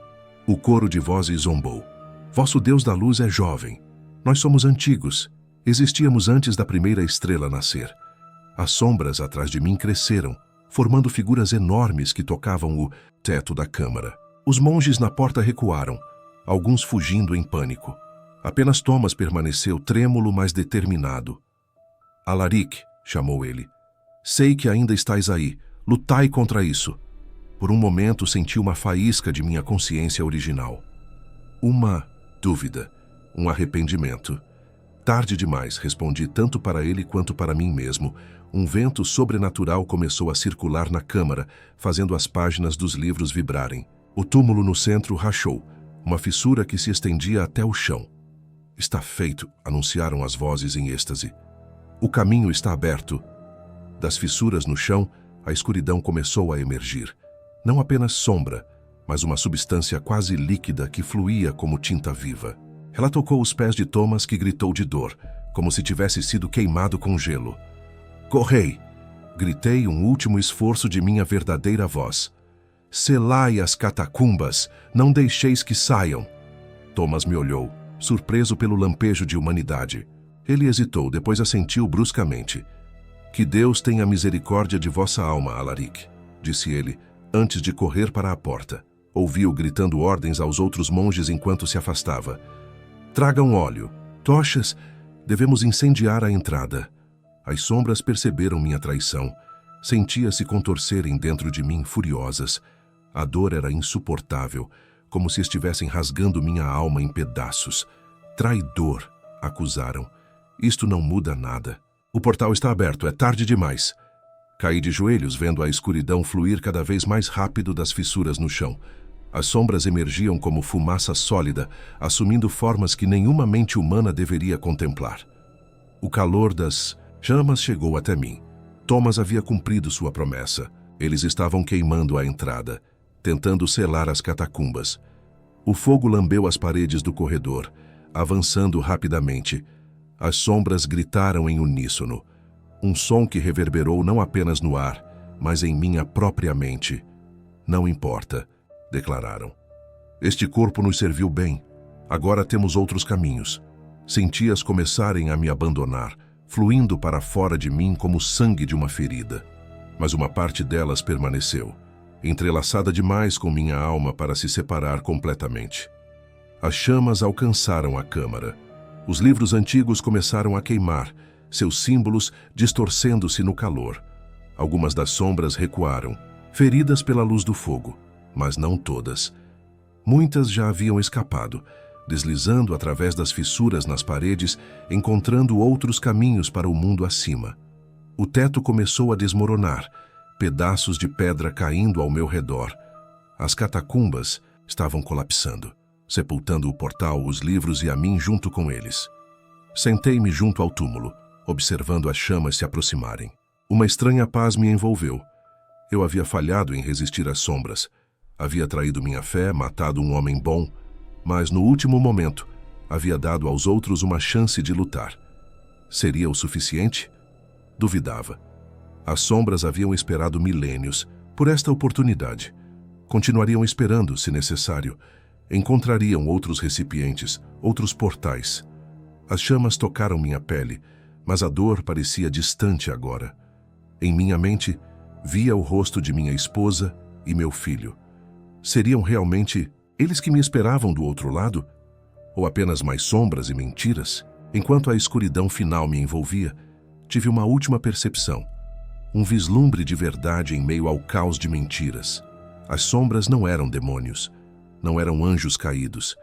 [SPEAKER 1] O coro de vozes zombou. Vosso Deus da luz é jovem. Nós somos antigos. Existíamos antes da primeira estrela nascer. As sombras atrás de mim cresceram, formando figuras enormes que tocavam o teto da câmara. Os monges na porta recuaram, alguns fugindo em pânico. Apenas Thomas permaneceu trêmulo, mas determinado. Alaric, chamou ele. Sei que ainda estais aí. Lutai contra isso. Por um momento senti uma faísca de minha consciência original. Uma dúvida, um arrependimento. Tarde demais, respondi tanto para ele quanto para mim mesmo. Um vento sobrenatural começou a circular na câmara, fazendo as páginas dos livros vibrarem. O túmulo no centro rachou, uma fissura que se estendia até o chão. Está feito, anunciaram as vozes em êxtase. O caminho está aberto. Das fissuras no chão, a escuridão começou a emergir. Não apenas sombra, mas uma substância quase líquida que fluía como tinta viva. Ela tocou os pés de Thomas, que gritou de dor, como se tivesse sido queimado com gelo. Correi! Gritei um último esforço de minha verdadeira voz. Selai as catacumbas, não deixeis que saiam. Thomas me olhou, surpreso pelo lampejo de humanidade. Ele hesitou, depois assentiu bruscamente. Que Deus tenha misericórdia de vossa alma, Alaric, disse ele, antes de correr para a porta. Ouviu gritando ordens aos outros monges enquanto se afastava. Tragam óleo, tochas, devemos incendiar a entrada. As sombras perceberam minha traição. Sentia-se contorcerem dentro de mim furiosas. A dor era insuportável, como se estivessem rasgando minha alma em pedaços. Traidor, acusaram. Isto não muda nada. O portal está aberto, é tarde demais. Caí de joelhos, vendo a escuridão fluir cada vez mais rápido das fissuras no chão. As sombras emergiam como fumaça sólida, assumindo formas que nenhuma mente humana deveria contemplar. O calor das chamas chegou até mim. Thomas havia cumprido sua promessa. Eles estavam queimando a entrada, tentando selar as catacumbas. O fogo lambeu as paredes do corredor, avançando rapidamente. As sombras gritaram em uníssono. Um som que reverberou não apenas no ar, mas em minha própria mente. Não importa, declararam. Este corpo nos serviu bem. Agora temos outros caminhos. Senti-as começarem a me abandonar, fluindo para fora de mim como sangue de uma ferida. Mas uma parte delas permaneceu, entrelaçada demais com minha alma para se separar completamente. As chamas alcançaram a câmara. Os livros antigos começaram a queimar, seus símbolos distorcendo-se no calor. Algumas das sombras recuaram, feridas pela luz do fogo, mas não todas. Muitas já haviam escapado, deslizando através das fissuras nas paredes, encontrando outros caminhos para o mundo acima. O teto começou a desmoronar, pedaços de pedra caindo ao meu redor. As catacumbas estavam colapsando, sepultando o portal, os livros e a mim junto com eles. Sentei-me junto ao túmulo, observando as chamas se aproximarem. Uma estranha paz me envolveu. Eu havia falhado em resistir às sombras. Havia traído minha fé, matado um homem bom, mas no último momento havia dado aos outros uma chance de lutar. Seria o suficiente? Duvidava. As sombras haviam esperado milênios por esta oportunidade. Continuariam esperando, se necessário. Encontrariam outros recipientes, outros portais. As chamas tocaram minha pele, mas a dor parecia distante agora. Em minha mente, via o rosto de minha esposa e meu filho. Seriam realmente eles que me esperavam do outro lado? Ou apenas mais sombras e mentiras? Enquanto a escuridão final me envolvia, tive uma última percepção. Um vislumbre de verdade em meio ao caos de mentiras. As sombras não eram demônios, não eram anjos caídos.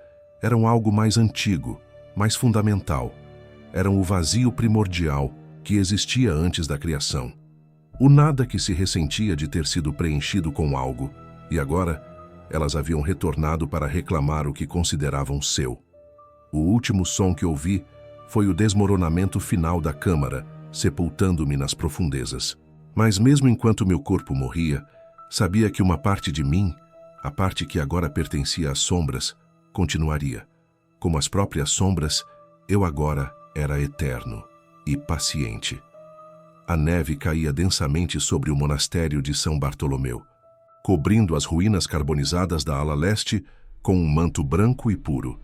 [SPEAKER 1] Eram algo mais antigo, mais fundamental. Eram o vazio primordial que existia antes da criação. O nada que se ressentia de ter sido preenchido com algo, e agora elas haviam retornado para reclamar o que consideravam seu. O último som que ouvi foi o desmoronamento final da câmara, sepultando-me nas profundezas. Mas mesmo enquanto meu corpo morria, sabia que uma parte de mim, a parte que agora pertencia às sombras, continuaria. Como as próprias sombras, eu agora era eterno e paciente. A neve caía densamente sobre o monastério de São Bartolomeu, cobrindo as ruínas carbonizadas da ala leste com um manto branco e puro.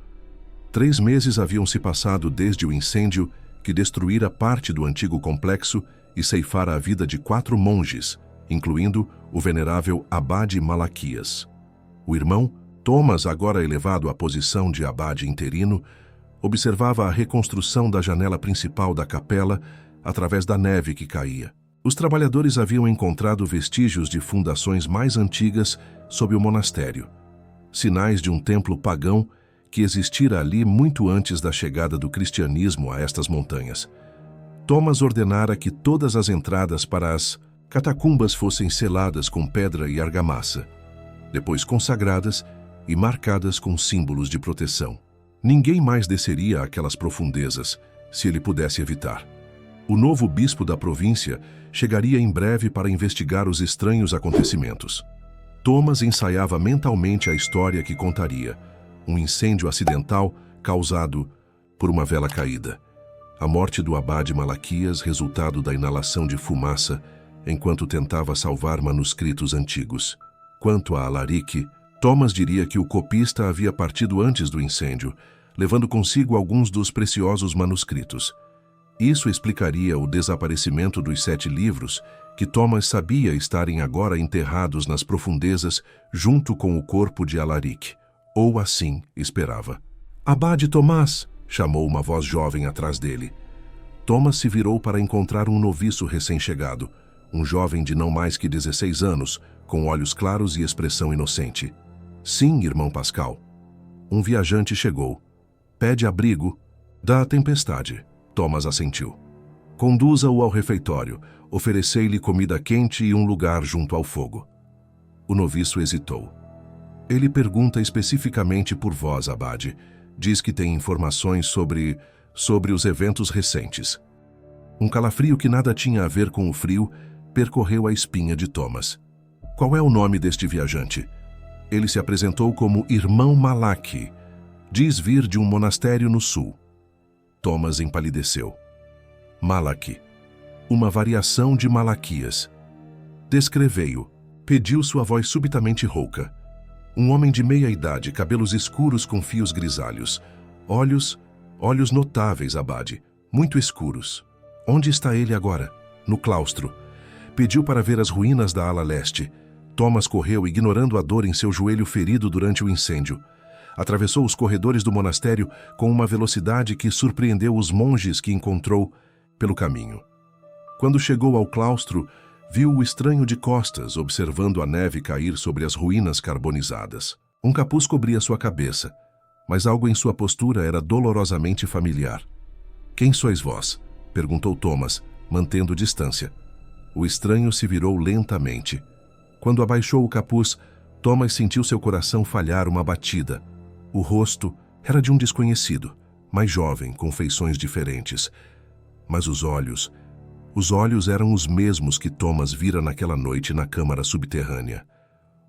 [SPEAKER 1] 3 meses haviam se passado desde o incêndio que destruíra parte do antigo complexo e ceifara a vida de 4 monges, incluindo o venerável abade Malaquias. O irmão, Thomas, agora elevado à posição de abade interino, observava a reconstrução da janela principal da capela através da neve que caía. Os trabalhadores haviam encontrado vestígios de fundações mais antigas sob o monastério, sinais de um templo pagão que existira ali muito antes da chegada do cristianismo a estas montanhas. Thomas ordenara que todas as entradas para as catacumbas fossem seladas com pedra e argamassa, depois consagradas e marcadas com símbolos de proteção. Ninguém mais desceria àquelas profundezas, se ele pudesse evitar. O novo bispo da província chegaria em breve para investigar os estranhos acontecimentos. Thomas ensaiava mentalmente a história que contaria: um incêndio acidental causado por uma vela caída. A morte do abade Malaquias, resultado da inalação de fumaça, enquanto tentava salvar manuscritos antigos. Quanto a Alaric, Thomas diria que o copista havia partido antes do incêndio, levando consigo alguns dos preciosos manuscritos. Isso explicaria o desaparecimento dos 7 livros, que Thomas sabia estarem agora enterrados nas profundezas junto com o corpo de Alaric. Ou assim esperava. "Abade Tomás!" chamou uma voz jovem atrás dele. Thomas se virou para encontrar um noviço recém-chegado, um jovem de não mais que 16 anos, com olhos claros e expressão inocente. "Sim, irmão Pascal." Um viajante chegou. "Pede abrigo da tempestade." Thomas assentiu. "Conduza-o ao refeitório. Oferecei-lhe comida quente e um lugar junto ao fogo." O noviço hesitou. "Ele pergunta especificamente por vós, abade. Diz que tem informações sobre os eventos recentes." Um calafrio que nada tinha a ver com o frio percorreu a espinha de Thomas. "Qual é o nome deste viajante?" Ele se apresentou como Irmão Malaki. Diz vir de um monastério no sul. Thomas empalideceu. "Malaki. Uma variação de Malaquias." "Descrevei-o." Pediu sua voz subitamente rouca. Um homem de meia idade, cabelos escuros com fios grisalhos. Olhos notáveis, abade, muito escuros. "Onde está ele agora?" "No claustro." Pediu para ver as ruínas da ala leste. Thomas correu, ignorando a dor em seu joelho ferido durante o incêndio. Atravessou os corredores do monastério com uma velocidade que surpreendeu os monges que encontrou pelo caminho. Quando chegou ao claustro, viu o estranho de costas, observando a neve cair sobre as ruínas carbonizadas. Um capuz cobria sua cabeça, mas algo em sua postura era dolorosamente familiar. "Quem sois vós?" perguntou Thomas, mantendo distância. O estranho se virou lentamente. Quando abaixou o capuz, Thomas sentiu seu coração falhar uma batida. O rosto era de um desconhecido, mais jovem, com feições diferentes. Mas os olhos eram os mesmos que Thomas vira naquela noite na câmara subterrânea.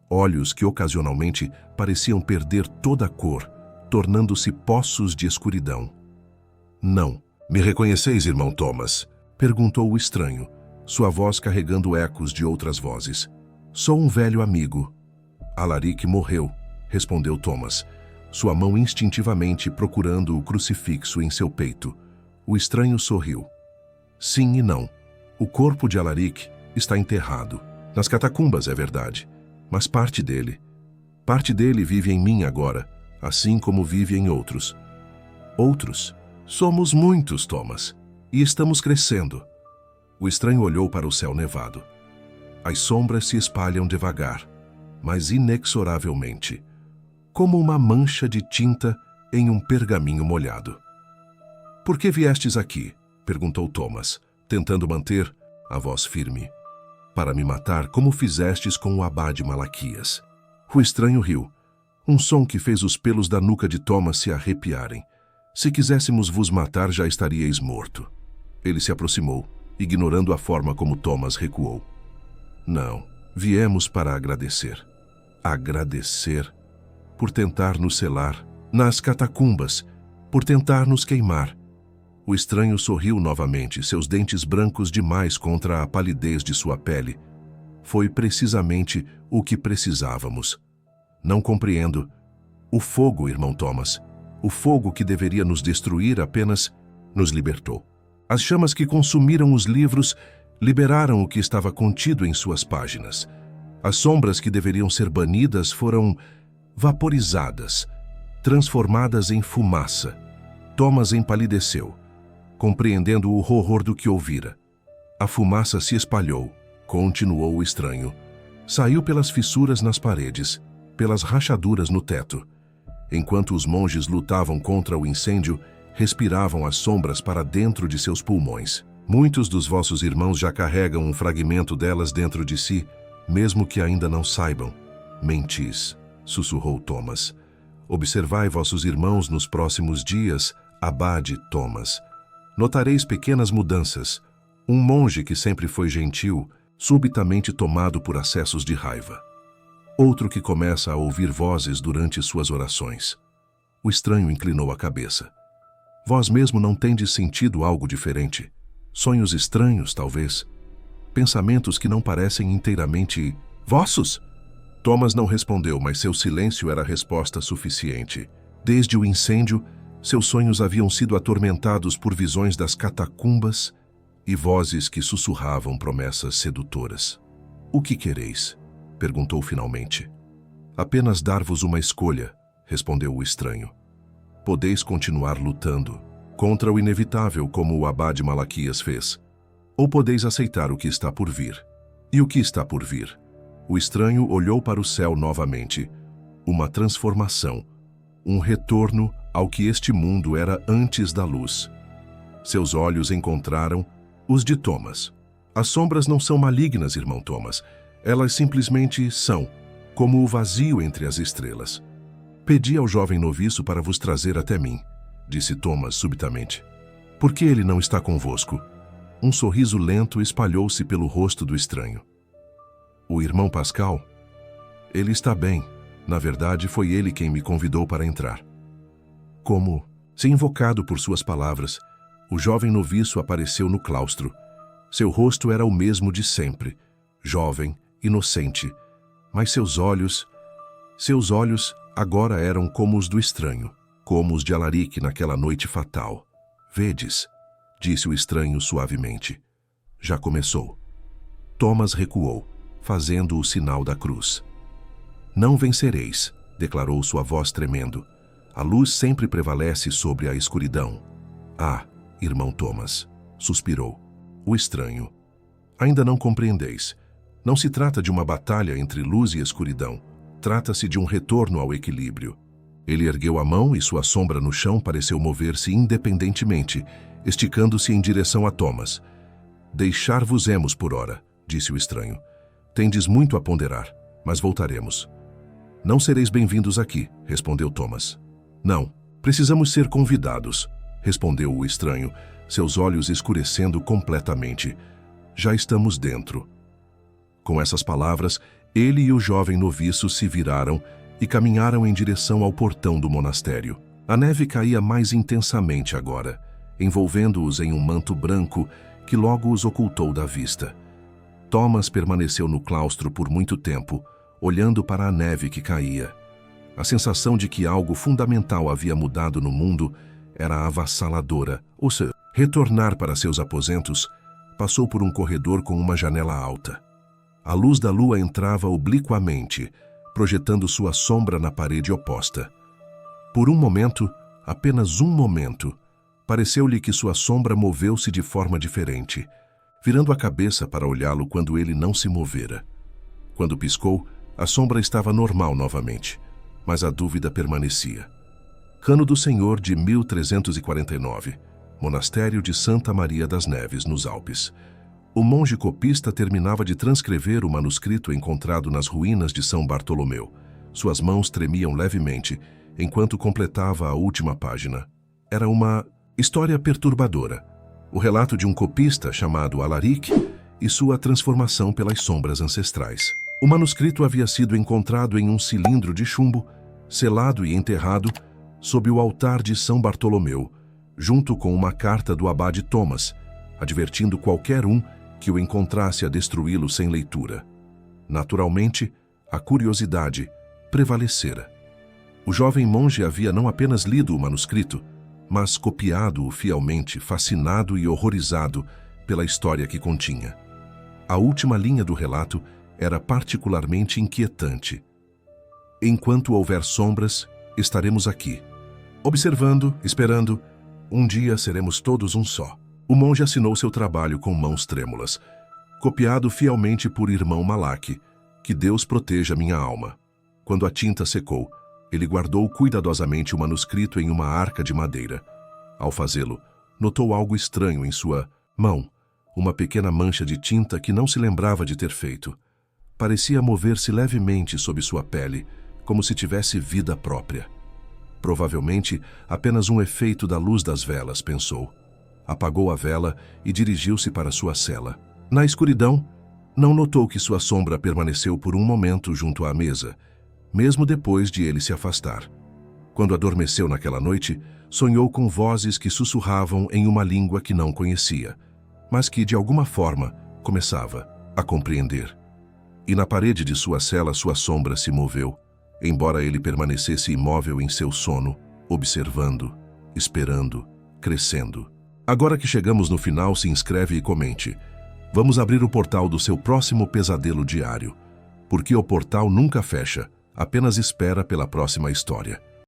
[SPEAKER 1] Olhos que ocasionalmente pareciam perder toda a cor, tornando-se poços de escuridão. "Não. Me reconheceis, irmão Thomas?" perguntou o estranho, sua voz carregando ecos de outras vozes. "Sou um velho amigo." "Alaric morreu", respondeu Thomas. sua mão instintivamente procurando o crucifixo em seu peito. O estranho sorriu. Sim e não. O corpo de Alaric está enterrado. Nas catacumbas, é verdade. Mas parte dele vive em mim agora, assim como vive em outros. Outros? Somos muitos, Thomas. E estamos crescendo. O estranho olhou para o céu nevado. As sombras se espalham devagar, mas inexoravelmente, como uma mancha de tinta em um pergaminho molhado. Por que viestes aqui? Perguntou Thomas, tentando manter a voz firme. Para me matar, como fizestes com o abade Malaquias. O estranho riu, um som que fez os pelos da nuca de Thomas se arrepiarem. Se quiséssemos vos matar, já estaríeis morto. Ele se aproximou, ignorando a forma como Thomas recuou. Não, viemos para agradecer. Agradecer por tentar nos selar nas catacumbas, por tentar nos queimar. O estranho sorriu novamente, seus dentes brancos demais contra a palidez de sua pele. Foi precisamente o que precisávamos. Não compreendo. O fogo, irmão Thomas, o fogo que deveria nos destruir apenas nos libertou. As chamas que consumiram os livros liberaram o que estava contido em suas páginas. As sombras que deveriam ser banidas foram vaporizadas, transformadas em fumaça. Thomas empalideceu, compreendendo o horror do que ouvira. A fumaça se espalhou, continuou o estranho. Saiu pelas fissuras nas paredes, pelas rachaduras no teto. Enquanto os monges lutavam contra o incêndio, respiravam as sombras para dentro de seus pulmões. Muitos dos vossos irmãos já carregam um fragmento delas dentro de si, mesmo que ainda não saibam. Mentis, sussurrou Thomas. Observai vossos irmãos nos próximos dias, abade Thomas. Notareis pequenas mudanças. Um monge que sempre foi gentil, subitamente tomado por acessos de raiva. Outro que começa a ouvir vozes durante suas orações. O estranho inclinou a cabeça. Vós mesmo não tendes sentido algo diferente? Sonhos estranhos, talvez? Pensamentos que não parecem inteiramente vossos? Thomas não respondeu, mas seu silêncio era resposta suficiente. Desde o incêndio, seus sonhos haviam sido atormentados por visões das catacumbas e vozes que sussurravam promessas sedutoras. O que quereis? Perguntou finalmente. Apenas dar-vos uma escolha, respondeu o estranho. Podeis continuar lutando contra o inevitável como o abade Malaquias fez, ou podeis aceitar o que está por vir. E o que está por vir? O estranho olhou para o céu novamente. Uma transformação, um retorno ao que este mundo era antes da luz. Seus olhos encontraram os de Thomas. As sombras não são malignas, irmão Thomas. Elas simplesmente são, como o vazio entre as estrelas. Pedi ao jovem noviço para vos trazer até mim, disse Thomas subitamente. Por que ele não está convosco? Um sorriso lento espalhou-se pelo rosto do estranho. O irmão Pascal? Ele está bem. Na verdade, foi ele quem me convidou para entrar. Como, se invocado por suas palavras, o jovem noviço apareceu no claustro. Seu rosto era o mesmo de sempre, jovem, inocente, mas seus olhos agora eram como os do estranho, como os de Alaric naquela noite fatal. Vedes, disse o estranho suavemente. Já começou. Thomas recuou, fazendo o sinal da cruz. Não vencereis, declarou sua voz tremendo. A luz sempre prevalece sobre a escuridão. Ah, irmão Thomas, suspirou. O estranho. Ainda não compreendeis. Não se trata de uma batalha entre luz e escuridão. Trata-se de um retorno ao equilíbrio. Ele ergueu a mão e sua sombra no chão pareceu mover-se independentemente, esticando-se em direção a Thomas. Deixar-vos-emos por ora, disse o estranho. Tendes muito a ponderar, mas voltaremos. Não sereis bem-vindos aqui, respondeu Thomas. Não, precisamos ser convidados, respondeu o estranho, seus olhos escurecendo completamente. Já estamos dentro. Com essas palavras, ele e o jovem noviço se viraram e caminharam em direção ao portão do monastério. A neve caía mais intensamente agora, envolvendo-os em um manto branco que logo os ocultou da vista. Thomas permaneceu no claustro por muito tempo, olhando para a neve que caía. A sensação de que algo fundamental havia mudado no mundo era avassaladora, ou seja, retornar para seus aposentos, passou por um corredor com uma janela alta. A luz da lua entrava obliquamente, projetando sua sombra na parede oposta. Por um momento, apenas um momento, pareceu-lhe que sua sombra moveu-se de forma diferente, virando a cabeça para olhá-lo quando ele não se movera. Quando piscou, a sombra estava normal novamente, mas a dúvida permanecia. Cano do Senhor de 1349, Monastério de Santa Maria das Neves, nos Alpes. O monge copista terminava de transcrever o manuscrito encontrado nas ruínas de São Bartolomeu. Suas mãos tremiam levemente enquanto completava a última página. Era uma história perturbadora. O relato de um copista chamado Alaric e sua transformação pelas sombras ancestrais. O manuscrito havia sido encontrado em um cilindro de chumbo, selado e enterrado sob o altar de São Bartolomeu, junto com uma carta do abade Thomas, advertindo qualquer um que o encontrasse a destruí-lo sem leitura. Naturalmente, a curiosidade prevalecera. O jovem monge havia não apenas lido o manuscrito, mas copiado-o fielmente, fascinado e horrorizado pela história que continha. A última linha do relato era particularmente inquietante. Enquanto houver sombras, estaremos aqui, observando, esperando. Um dia seremos todos um só. O monge assinou seu trabalho com mãos trêmulas. Copiado fielmente por irmão Malaque. Que Deus proteja minha alma. Quando a tinta secou, ele guardou cuidadosamente o manuscrito em uma arca de madeira. Ao fazê-lo, notou algo estranho em sua mão, uma pequena mancha de tinta que não se lembrava de ter feito. Parecia mover-se levemente sob sua pele, como se tivesse vida própria. Provavelmente apenas um efeito da luz das velas, pensou. Apagou a vela e dirigiu-se para sua cela. Na escuridão, não notou que sua sombra permaneceu por um momento junto à mesa, mesmo depois de ele se afastar. Quando adormeceu naquela noite, sonhou com vozes que sussurravam em uma língua que não conhecia, mas que, de alguma forma, começava a compreender. E na parede de sua cela sua sombra se moveu, embora ele permanecesse imóvel em seu sono, observando, esperando, crescendo. Agora que chegamos no final, se inscreve e comente. Vamos abrir o portal do seu próximo pesadelo diário, porque o portal nunca fecha, apenas espera pela próxima história.